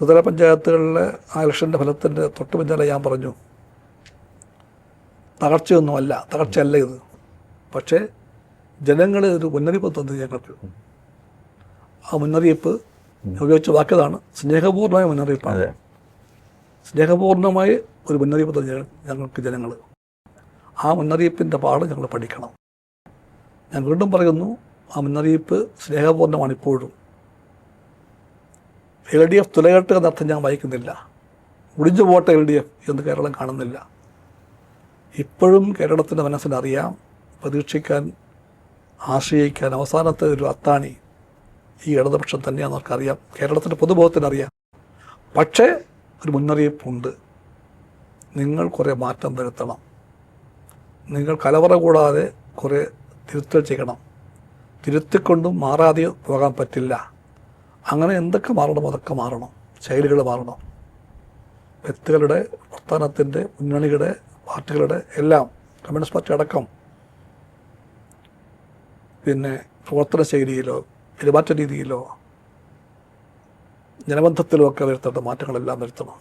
ത്രിതല പഞ്ചായത്തുകളിലെ ആ ഇലക്ഷൻ്റെ ഫലത്തിൻ്റെ തൊട്ട് പിന്നാലെ ഞാൻ പറഞ്ഞു, തകർച്ചയൊന്നുമല്ല, തകർച്ചയല്ല ഇത്. പക്ഷേ ജനങ്ങൾ ഒരു മുന്നറിയിപ്പ് തന്നു ഞങ്ങൾക്ക്. ആ മുന്നറിയിപ്പ് ഉപയോഗിച്ച് വാക്കിയതാണ്, സ്നേഹപൂർണ്ണമായ മുന്നറിയിപ്പാണ്. സ്നേഹപൂർണ്ണമായി ഒരു മുന്നറിയിപ്പ് തന്നു ഞങ്ങൾക്ക് ജനങ്ങൾ. ആ മുന്നറിയിപ്പിൻ്റെ പാഠം ഞങ്ങൾ പഠിക്കണം. ഞാൻ വീണ്ടും പറയുന്നു, ആ മുന്നറിയിപ്പ് സ്നേഹപൂർണ്ണമാണ്. ഇപ്പോഴും LDF തുലകെട്ട് എന്നർത്ഥം ഞാൻ വായിക്കുന്നില്ല. ഒടിഞ്ഞു പോട്ടെ LDF എന്ന് കേരളം കാണുന്നില്ല. ഇപ്പോഴും കേരളത്തിൻ്റെ മനസ്സിനറിയാം, പ്രതീക്ഷിക്കാൻ, ആശ്രയിക്കാൻ അവസാനത്തെ ഒരു അത്താണി ഈ ഇടതുപക്ഷം തന്നെയാണെന്ന് അവർക്കറിയാം. കേരളത്തിൻ്റെ പൊതുബോധത്തിനറിയാം. പക്ഷേ ഒരു മുന്നറിയിപ്പുണ്ട്, നിങ്ങൾ കുറേ മാറ്റം വരുത്തണം, നിങ്ങൾ കലവറ കൂടാതെ കുറേ തിരുത്തൽ ചെയ്യണം, തിരുത്തിക്കൊണ്ടും മാറാതെ പോകാൻ പറ്റില്ല. അങ്ങനെ എന്തൊക്കെ മാറണം അതൊക്കെ മാറണം, ശൈലികൾ മാറണം, വ്യക്തികളുടെ പ്രസ്ഥാനത്തിൻ്റെ, മുന്നണിയുടെ, പാർട്ടികളുടെ എല്ലാം, കമ്മ്യൂണിസ്റ്റ് പാർട്ടി അടക്കം, പിന്നെ പ്രവർത്തന ശൈലിയിലോ പെരുമാറ്റ രീതിയിലോ ജനബന്ധത്തിലോ ഒക്കെ വരുത്തേണ്ട മാറ്റങ്ങളെല്ലാം വരുത്തണം.